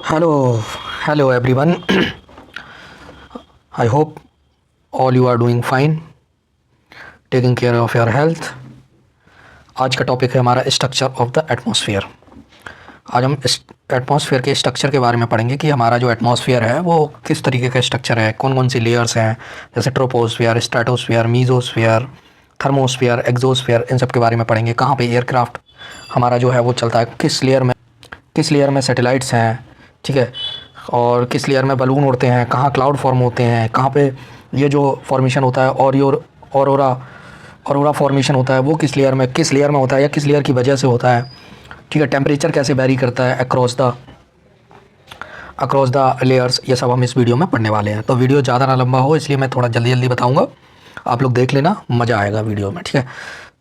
Hello, hello everyone. I hope all you are doing fine, taking care of your health. आज का topic है हमारा structure of the atmosphere. आज हम इस एटमॉस्फेयर के स्ट्रक्चर के बारे में पढ़ेंगे कि हमारा जो एटमॉस्फेयर है वो किस तरीके का स्ट्रक्चर है, कौन कौन सी लेयर्स हैं, जैसे troposphere, stratosphere, mesosphere, thermosphere, exosphere, इन सब के बारे में पढ़ेंगे। कहाँ पे एयरक्राफ्ट हमारा जो है वो चलता है, किस लेयर में सैटेलाइट्स हैं, ठीक है, और किस लेयर में बलून उड़ते हैं, कहाँ क्लाउड फॉर्म होते हैं, कहाँ पे ये जो फॉर्मेशन होता है ऑरोरा फॉर्मेशन होता है वो किस लेयर में होता है या किस लेयर की वजह से होता है, ठीक है। टेम्परेचर कैसे वेरी करता है अक्रॉस द लेयर्स, ये सब हम इस वीडियो में पढ़ने वाले हैं। तो वीडियो ज़्यादा ना लंबा हो इसलिए मैं थोड़ा जल्दी जल्दी बताऊँगा, आप लोग देख लेना, मज़ा आएगा वीडियो में, ठीक है।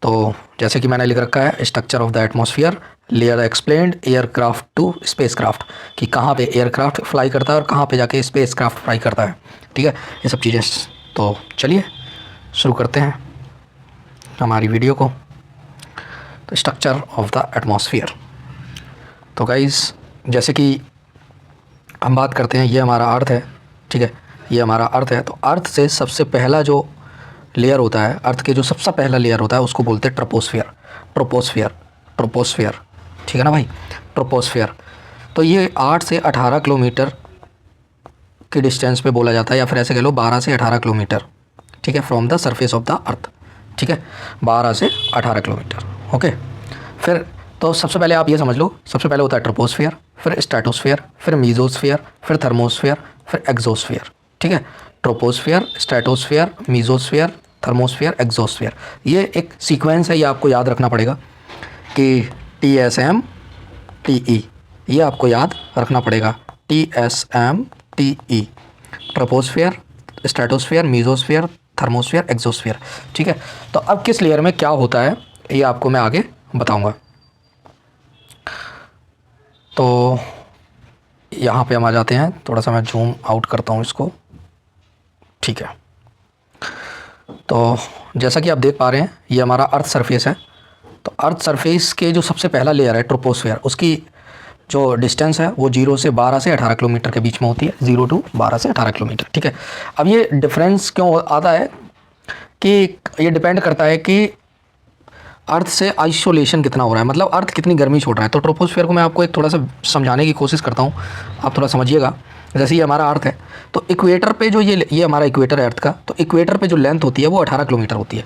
तो जैसे कि मैंने लिख रखा है, structure of the atmosphere, layer explained, aircraft to spacecraft, कि कहाँ पे एयरक्राफ्ट फ्लाई करता है और कहाँ पे जाके स्पेसक्राफ्ट फ्लाई करता है, ठीक है, ये सब चीज़ें। तो चलिए शुरू करते हैं हमारी वीडियो को। तो स्ट्रक्चर ऑफ द एटमॉस्फेयर, तो गाइस जैसे कि हम बात करते हैं, ये हमारा अर्थ है, ठीक है, ये हमारा अर्थ है। तो अर्थ से सबसे पहला जो लेयर होता है, अर्थ के जो सबसे पहला लेयर होता है उसको बोलते हैं ट्रोपोस्फेयर, ठीक है ना भाई, ट्रोपोस्फेयर। तो ये 8 से 18 किलोमीटर की डिस्टेंस पे बोला जाता है, या फिर ऐसे कह लो 12 से 18 किलोमीटर, ठीक है, from the surface of the earth, ठीक है, 12 से 18 किलोमीटर, ओके। फिर तो सबसे पहले आप ये समझ लो, सबसे पहले होता है ट्रोपोस्फेयर, फिर स्ट्रेटोस्फेयर, फिर मीजोस्फेयर, फिर थर्मोस्फेयर, फिर एक्सोस्फेयर, ठीक है। Troposphere, stratosphere, mesosphere, thermosphere, exosphere, ये एक सीक्वेंस है, ये आपको याद रखना पड़ेगा कि TSMTE, ये आपको याद रखना पड़ेगा, TSMTE, troposphere, stratosphere, mesosphere, thermosphere, exosphere, ठीक है। तो अब किस लेयर में क्या होता है ये आपको मैं आगे बताऊंगा। तो यहाँ पे हम आ जाते हैं, थोड़ा सा मैं जूम आउट करता हूँ इसको, ठीक है। तो जैसा कि आप देख पा रहे हैं, ये हमारा अर्थ सरफेस है। तो अर्थ सरफेस के जो सबसे पहला लेयर है ट्रोपोस्फेयर, उसकी जो डिस्टेंस है वो 0 से 12 से 18 किलोमीटर के बीच में होती है, 0 to 12 से 18 किलोमीटर, ठीक है। अब ये डिफरेंस क्यों आता है कि ये डिपेंड करता है कि अर्थ से आइसोलेशन कितना हो रहा है, मतलब अर्थ कितनी गर्मी छोड़ रहा है। तो ट्रोपोस्फेयर को मैं आपको एक थोड़ा सा समझाने की कोशिश करता हूँ, आप थोड़ा समझिएगा। जैसे ये हमारा अर्थ है, तो इक्वेटर पे जो ये हमारा इक्वेटर है अर्थ का, तो इक्वेटर पे जो लेंथ होती है वो 18 किलोमीटर होती है।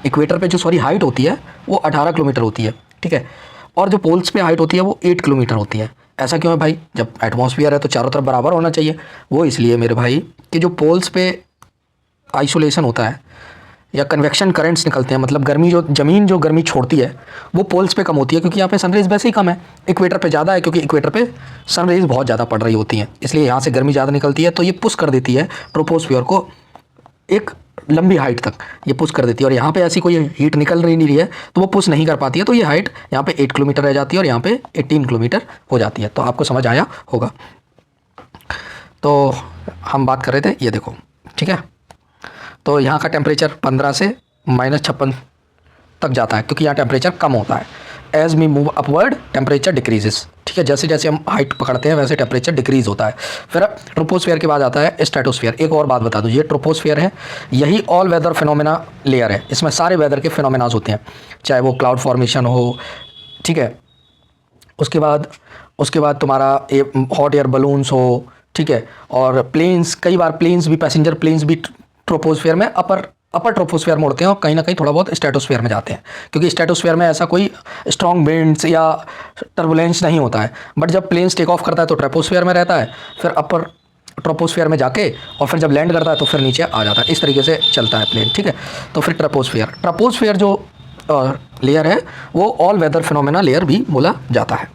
इक्वेटर पे जो हाइट होती है वो 18 किलोमीटर होती है, ठीक है। और जो पोल्स पे हाइट होती है वो 8 किलोमीटर होती है। ऐसा क्यों है भाई, जब एटमॉस्फेयर है तो चारों तरफ बराबर होना चाहिए। वो इसलिए मेरे भाई कि जो पोल्स पे आइसोलेशन होता है या कन्वेक्शन करंट्स निकलते हैं, मतलब गर्मी जो ज़मीन जो गर्मी छोड़ती है वो पोल्स पे कम होती है, क्योंकि यहाँ पे सनरेज वैसे ही कम है। इक्वेटर पे ज़्यादा है क्योंकि इक्वेटर पे सनरेज बहुत ज़्यादा पड़ रही होती हैं, इसलिए यहाँ से गर्मी ज़्यादा निकलती है। तो ये पुश कर देती है ट्रोपोस्फियर को एक लंबी हाइट तक, ये पुश कर देती है। और यहाँ पे ऐसी कोई हीट निकल नहीं रही है तो वो पुश नहीं कर पाती है, तो ये हाइट यहाँ पे 8 किलोमीटर रह जाती है और यहाँ पे 18 किलोमीटर हो जाती है। तो आपको समझ आया होगा। तो हम बात कर रहे थे, ये देखो, ठीक है। तो यहाँ का टेम्परेचर 15 से -56 तक जाता है, क्योंकि यहाँ टेम्परेचर कम होता है। As we move upward temperature decreases, ठीक है, जैसे जैसे हम हाइट पकड़ते हैं वैसे टेम्परेचर डिक्रीज होता है। फिर ट्रोपोस्फेयर के बाद आता है स्ट्रेटोस्फेयर। एक और बात बता दूँ, ये ट्रोपोस्फेयर है, यही ऑल वेदर फिनोमेना लेयर है, इसमें सारे वेदर के फिनोमेनाज होते हैं, चाहे वो क्लाउड फॉर्मेशन हो, ठीक है। उसके बाद तुम्हारा हॉट एयर बलून्स हो, ठीक है, और प्लेन्स, कई बार प्लेन्स भी, पैसेंजर प्लेन्स भी ट्रोपोस्फेयर में अपर ट्रोपोस्फेयर में उड़ते हैं और कहीं ना कहीं थोड़ा बहुत स्ट्रेटोस्फेयर में जाते हैं, क्योंकि स्ट्रेटोस्फेयर में ऐसा कोई स्ट्रॉन्ग विंड्स या टर्बुलेंस नहीं होता है। बट जब प्लेन्स टेक ऑफ करता है तो ट्रोपोस्फेयर में रहता है, फिर अपर ट्रोपोस्फेयर में जाके और फिर जब लैंड करता है तो फिर नीचे आ जाता है। इस तरीके से चलता है प्लेन, ठीक है। तो फिर ट्रोपोस्फेयर जो लेयर है वो ऑल वेदर फिनोमेना लेयर भी बोला जाता है।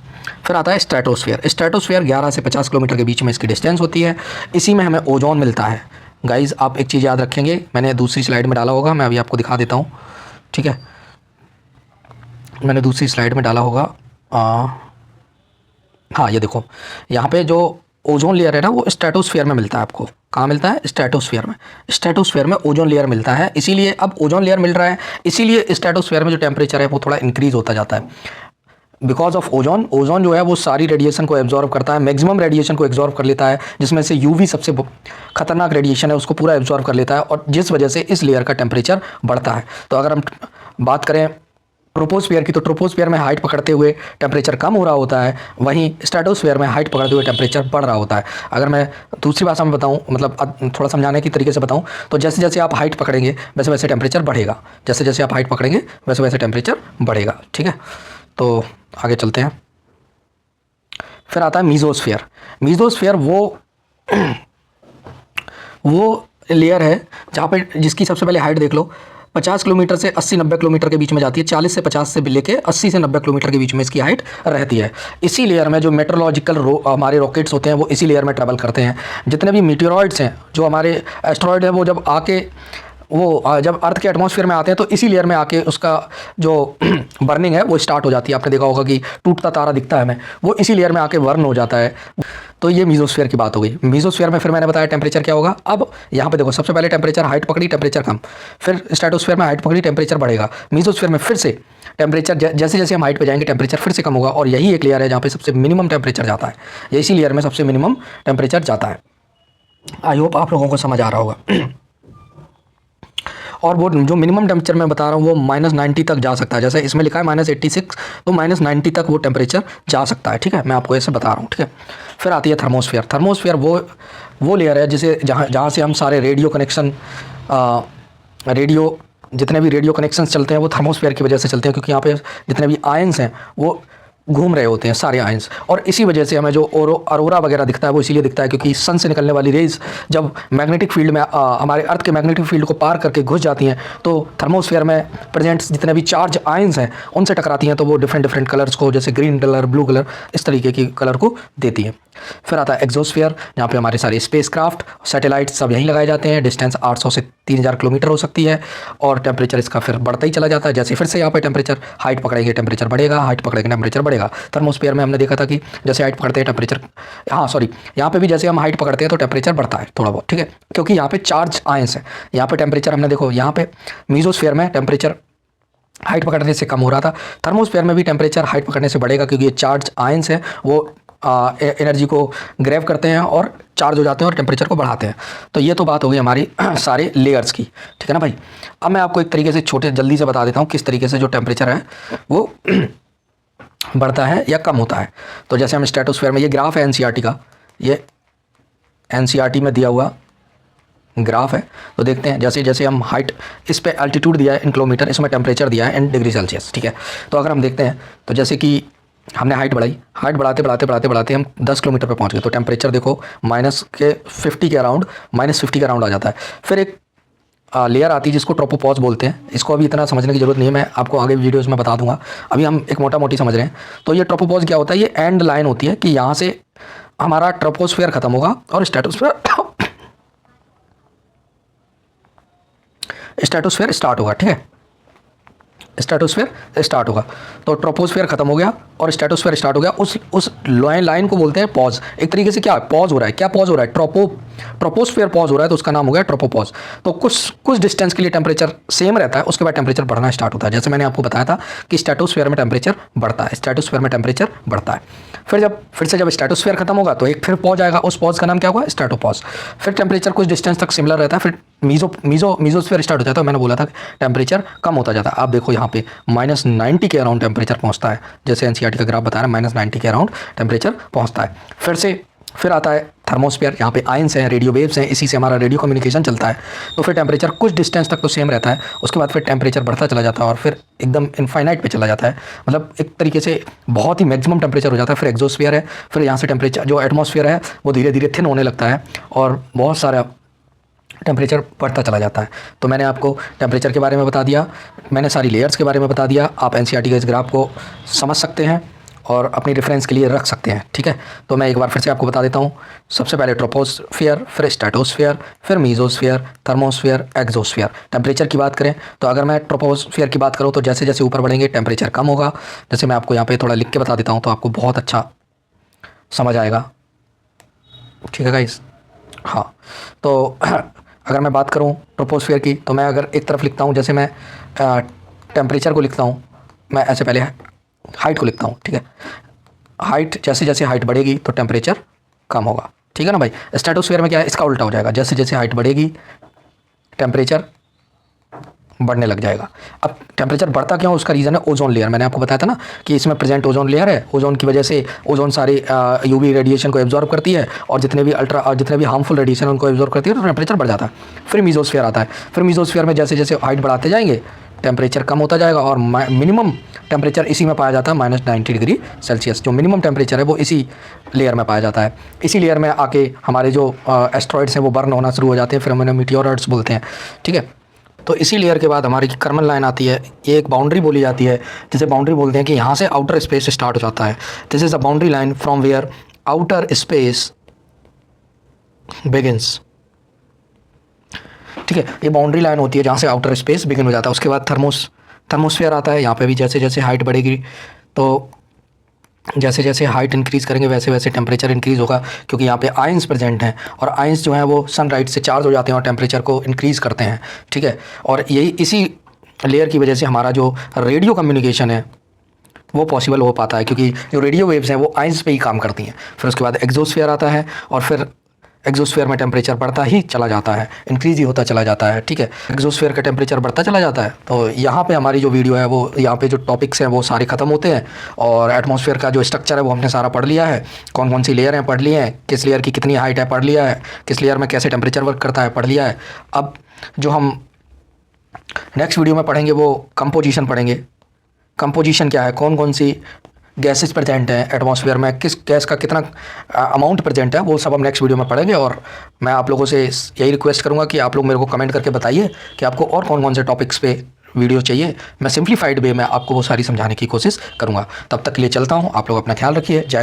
फिर आता है स्ट्रेटोस्फेयर 11 से 50 किलोमीटर के बीच में इसकी डिस्टेंस होती है। इसी में हमें ओजोन मिलता है। गाइज़ आप एक चीज़ याद रखेंगे, मैंने दूसरी स्लाइड में डाला होगा, मैं अभी आपको दिखा देता हूँ, ठीक है, मैंने दूसरी स्लाइड में डाला होगा। हाँ ये देखो, यहाँ पे जो ओजोन लेयर है ना वो स्ट्रेटोस्फेयर में मिलता है आपको। कहाँ मिलता है? स्ट्रेटोस्फेयर में ओजोन लेयर मिलता है। इसीलिए अब ओजोन लेयर मिल रहा है, इसीलिए स्ट्रेटोस्फेयर में जो टेम्परेचर है वो थोड़ा इंक्रीज़ होता जाता है। Because of ozone. ओजोन जो है वो सारी रेडिएशन को एब्जॉर्व करता है, मैक्सिमम रेडिएशन को एब्जॉर्व कर लेता है, जिसमें से यूवी सबसे खतरनाक रेडिएशन है उसको पूरा एब्जॉर्व कर लेता है, और जिस वजह से इस लेयर का टेम्परेचर बढ़ता है। तो अगर हम बात करें ट्रोपोस्फियर की, तो ट्रोपोस्फियर में हाइट पकड़ते हुए टेम्परेचर कम हो रहा होता है, वहीं स्ट्रेटोस्फियर में हाइट पकड़ते हुए टेम्परेचर बढ़ रहा होता है। अगर मैं दूसरी भाषा में बताऊं, मतलब थोड़ा समझाने की तरीके से बताऊं, तो जैसे जैसे आप हाइट पकड़ेंगे वैसे वैसे टेम्परेचर बढ़ेगा, जैसे जैसे आप हाइट पकड़ेंगे वैसे वैसे टेम्परेचर बढ़ेगा। ठीक है, तो आगे चलते हैं। फिर आता है मीजोस्फियर। मीजोस्फियर वो लेयर है जहाँ पे जिसकी सबसे पहले हाइट देख लो, 50 किलोमीटर से 80-90 किलोमीटर के बीच में जाती है। 40 से 50 से लेके 80 से 90 किलोमीटर के बीच में इसकी हाइट रहती है। इसी लेयर में जो मेट्रोलॉजिकल हमारे रॉकेट्स होते हैं वो इसी लेयर में ट्रैवल करते हैं। जितने भी मीटियोरॉइड्स हैं, जो हमारे एस्ट्रॉयड हैं, वो जब अर्थ के एटमॉस्फेयर में आते हैं तो इसी लेयर में आके उसका जो बर्निंग है वो स्टार्ट हो जाती है। आपने देखा होगा कि टूटता तारा दिखता है हमें, वो इसी लेयर में आके बर्न हो जाता है। तो ये मीजोस्फीयर की बात हो गई। मीजोस्फीयर में फिर मैंने बताया टेम्परेचर क्या होगा। अब यहाँ पे देखो, सबसे पहले टेम्परेचर हाइट पकड़ी, टेम्परेचर कम, फिर स्ट्रेटोस्फीयर में हाइट पकड़ी, टेम्परेचर बढ़ेगा। मीजोस्फीयर में फिर से टेम्परेचर जैसे जैसे हम हाइट पे जाएंगे टेम्परेचर फिर से कम होगा, और यही एक लेयर है जहाँ पे सबसे मिनिमम टेम्परेचर जाता है। ये इसी लेयर में सबसे मिनिमम टेम्परेचर जाता है। आई होप आप लोगों को समझ आ रहा होगा। और वो जो मिनिमम टेम्परेचर मैं बता रहा हूँ वो -90 तक जा सकता है। जैसे इसमें लिखा है -86, तो -90 तक वो टेम्परेचर जा सकता है। ठीक है, मैं आपको ऐसे बता रहा हूँ। ठीक है, फिर आती है थर्मोस्फीयर। थर्मोस्फीयर वो लेयर है जिसे जहाँ से हम सारे जितने भी रेडियो कनेक्शंस चलते हैं वो थर्मोस्फीयर की वजह से चलते हैं, क्योंकि यहाँ पे जितने भी आयंस हैं वो घूम रहे होते हैं, सारे आयंस। और इसी वजह से हमें जो अरोरा वगैरह दिखता है वो इसीलिए दिखता है क्योंकि सन से निकलने वाली रेज जब मैग्नेटिक फील्ड में हमारे अर्थ के मैग्नेटिक फील्ड को पार करके घुस जाती हैं तो थर्मोस्फीयर में प्रेजेंट जितने भी चार्ज आयंस हैं उनसे टकराती हैं, तो वो डिफरेंट कलर्स को, जैसे ग्रीन कलर, ब्लू कलर, इस तरीके की कलर को देती हैं। फिर आता है एक्सोस्फीयर, जहाँ पे हमारे सारे स्पेसक्राफ्ट, सैटेलाइट सब यहीं लगाए जाते हैं। डिस्टेंस 800 से 3000 किलोमीटर हो सकती है, और टेम्परेचर इसका फिर बढ़ता ही चला जाता है। जैसे फिर से यहाँ पे टेम्परेचर हाइट पकड़ेंगे टेम्परेचर बढ़ेगा, हाइट पकड़ेंगे टेम्परेचर बढ़ेगा। थर्मोस्फीयर में हमने देखा था कि जैसे हाइट पकड़ते हैं टेम्परेचर, यहाँ पे भी जैसे हम हाइट पकड़ते हैं तो टेम्परेचर बढ़ता है थोड़ा बहुत। ठीक है, क्योंकि यहाँ पे चार्ज आयंस है। यहाँ पे टेम्परेचर हमने देखो, यहाँ पे मीजोस्फीयर में टेम्परेचर हाइट पकड़ने से कम हो रहा था, थर्मोस्फीयर में भी टेम्परेचर हाइट पकड़ने से बढ़ेगा, क्योंकि ये चार्ज आयंस हैं वो एनर्जी को ग्रैब करते हैं और चार्ज हो जाते हैं और टेम्परेचर को बढ़ाते हैं। तो ये तो बात हो गई हमारी सारे लेयर्स की। ठीक है ना भाई। अब मैं आपको एक तरीके से जल्दी से बता देता हूँ किस तरीके से जो टेम्परेचर है वो बढ़ता है या कम होता है। तो जैसे हम स्ट्रेटोस्फीयर में, ये ग्राफ है एनसीईआरटी का, ये एनसीईआरटी में दिया हुआ ग्राफ है। तो देखते हैं जैसे जैसे हम हाइट, इस पे एल्टीट्यूड दिया है इन किलोमीटर, इसमें टेम्परेचर दिया है इन डिग्री सेल्सियस। ठीक है, तो अगर हम देखते हैं तो जैसे कि हमने हाइट बढ़ाई, हाइट बढ़ाते हम 10 किलोमीटर पे पहुंच गए, तो टेम्परेचर देखो -50 के अराउंड आ जाता है। फिर एक लेयर आती है जिसको ट्रोपोपॉज बोलते हैं। इसको अभी इतना समझने की जरूरत नहीं है, मैं आपको आगे वीडियोस में बता दूंगा, अभी हम एक मोटी समझ रहे हैं। तो ये ट्रोपोपॉज क्या होता है, ये एंड लाइन होती है कि यहाँ से हमारा ट्रोपोस्फीयर खत्म होगा और स्ट्रेटोस्फीयर स्टार्ट होगा। ठीक है, स्ट्रेटोस्फीयर स्टार्ट होगा, तो ट्रोपोस्फीयर खत्म हो गया और स्ट्रेटोस्फीयर स्टार्ट हो गया। उस लाइन को बोलते हैं पॉज। एक तरीके से क्या पॉज हो रहा है, क्या पॉज हो रहा है, ट्रोपोस्फीयर पॉज हो रहा है, तो उसका नाम हो गया ट्रोपोपॉज। तो कुछ डिस्टेंस के लिए टेम्परेचर सेम रहता है, उसके बाद टेम्परेचर बढ़ना स्टार्ट होता है। जैसे मैंने आपको बताया था कि स्ट्रेटोस्फीयर में टेम्परेचर बढ़ता है, स्ट्रेटोस्फीयर में टेम्परेचर बढ़ता है। फिर से जब स्ट्रेटोस्फीयर खत्म होगा तो एक फिर पॉज आएगा, उस पॉज का नाम क्या होगा, स्ट्रेटोपॉज। फिर टेम्परेचर कुछ डिस्टेंस तक सिमिलर रहता है, फिर मीजोस्फीयर स्टार्ट हो जाता है। मैंने बोला था टेम्परेचर कम होता जाता है। आप देखो यहाँ पे -90 के अराउंड टेम्परेचर पहुँचता है, जैसे एनसीईआरटी का ग्राफ बता रहा है, -90 के अराउंड टेम्परेचर पहुँचता है। फिर आता है थर्मोस्फीयर, यहाँ पे आयंस हैं, रेडियो वेव्स हैं, इसी से हमारा रेडियो कम्युनिकेशन चलता है। तो फिर टेम्परेचर कुछ डिस्टेंस तक तो सेम रहता है, उसके बाद फिर टेम्परेचर बढ़ता चला जाता है और फिर एकदम इनफाइनाइट पे चला जाता है, मतलब एक तरीके से बहुत ही मैक्सिमम टेम्परेचर हो जाता है। फिर एक्सोस्फीयर है, फिर यहाँ से टेम्परेचर जो एटमॉस्फेयर है वो धीरे धीरे थिन होने लगता है और बहुत सारा टेम्परेचर बढ़ता चला जाता है। तो मैंने आपको टेम्परेचर के बारे में बता दिया, मैंने सारी लेयर्स के बारे में बता दिया। आप एनसीईआरटी के इस ग्राफ को समझ सकते हैं और अपनी रेफरेंस के लिए रख सकते हैं। ठीक है, तो मैं एक बार फिर से आपको बता देता हूँ। सबसे पहले ट्रोपोस्फीयर, फिर स्ट्रेटोस्फीयर, फिर मीजोस्फीयर, थर्मोस्फीयर, एक्सोस्फीयर। टेम्परेचर की बात करें तो अगर मैं ट्रोपोस्फीयर की बात करूँ तो जैसे जैसे ऊपर बढ़ेंगे टेम्परेचर कम होगा। जैसे मैं आपको यहाँ पे थोड़ा लिख के बता देता हूँ तो आपको बहुत अच्छा समझ आएगा। ठीक है गाइस, हाँ। तो अगर मैं बात करूँ ट्रोपोस्फीयर की तो मैं अगर एक तरफ लिखता हूँ, जैसे मैं टेम्परेचर को लिखता हूँ, मैं ऐसे पहले हाइट को लिखता हूँ, ठीक है। हाइट, जैसे जैसे हाइट बढ़ेगी तो टेम्परेचर कम होगा, ठीक है ना भाई। स्ट्रेटोस्फीयर में क्या है, इसका उल्टा हो जाएगा, जैसे जैसे हाइट बढ़ेगी टेम्परेचर बढ़ने लग जाएगा। अब टेम्परेचर बढ़ता क्यों, उसका रीज़न है ओजोन लेयर। मैंने आपको बताया था ना कि इसमें प्रेजेंट ओजोन लेयर है, ओजोन की वजह से ओजोन सारी यूवी रेडिएशन को एब्जॉर्ब करती है और जितने भी हार्मफुल रेडिएशन उनको एब्जॉर्ब करती है, तो टेम्परेचर बढ़ जाता है। फिर मीजोस्फीयर आता है, फिर मीजोस्फीयर में जैसे जैसे हाइट बढ़ाते जाएंगे टेम्परेचर कम होता जाएगा और मिनिमम टेम्परेचर इसी में पाया जाता है -90 डिग्री सेल्सियस। जो मिनिमम टेम्परेचर है वो इसी लेयर में पाया जाता है। इसी लेयर में आके हमारे जो एस्ट्रॉइड्स हैं वो बर्न होना शुरू हो जाते हैं, फिर हम उन्हें मीटियोरॉइड्स बोलते हैं, ठीक है। तो इसी लेयर के बाद हमारी कर्मन लाइन आती है, ये एक बाउंड्री बोली जाती है, जिसे बाउंड्री बोलते हैं कि यहाँ से आउटर स्पेस स्टार्ट हो जाता है। This is a boundary line from where outer space begins, ठीक है। ये बाउंड्री लाइन होती है जहाँ से आउटर स्पेस बिगिन हो जाता है। उसके बाद थर्मोस्फीयर आता है। यहाँ पे भी जैसे जैसे हाइट बढ़ेगी तो जैसे जैसे हाइट इंक्रीज़ करेंगे वैसे वैसे टेम्परेचर इंक्रीज़ होगा, क्योंकि यहाँ पे आयंस प्रेजेंट हैं और आयंस जो हैं वो सनलाइट से चार्ज हो जाते हैं और टेम्परेचर को इंक्रीज़ करते हैं, ठीक है। और यही इसी लेयर की वजह से हमारा जो रेडियो कम्युनिकेशन है वो पॉसिबल हो पाता है, क्योंकि जो रेडियो वेव्स हैं वो आयंस पे ही काम करती हैं। फिर उसके बाद एक्सोस्फीयर आता है और फिर एक्सोस्फीयर में टेम्परेचर बढ़ता ही चला जाता है, इंक्रीज़ ही होता चला जाता है, ठीक है। एक्सोस्फीयर का टेम्परेचर बढ़ता चला जाता है। तो यहाँ पे हमारी जो वीडियो है वो यहाँ पे जो टॉपिक्स हैं वो सारे ख़त्म होते हैं और एटमॉस्फेयर का जो स्ट्रक्चर है वो हमने सारा पढ़ लिया है। कौन कौन सी लेयर हैं पढ़ लिए हैं, किस लेयर की कितनी हाइट है पढ़ लिया है, किस लेयर में कैसे टेम्परेचर वर्क करता है पढ़ लिया है। अब जो हम नेक्स्ट वीडियो में पढ़ेंगे वो कंपोजिशन पढ़ेंगे। कंपोजिशन क्या है, कौन कौन सी गैसेस प्रेजेंट हैं एटमॉस्फेयर में, किस गैस का कितना अमाउंट प्रेजेंट है, वो सब हम नेक्स्ट वीडियो में पढ़ेंगे। और मैं आप लोगों से यही रिक्वेस्ट करूंगा कि आप लोग मेरे को कमेंट करके बताइए कि आपको और कौन कौन से टॉपिक्स पे वीडियो चाहिए। मैं सिंप्लीफाइड वे में आपको वो सारी समझाने की कोशिश करूंगा। तब तक के लिए चलता हूं, आप लोग अपना ख्याल रखिए। जय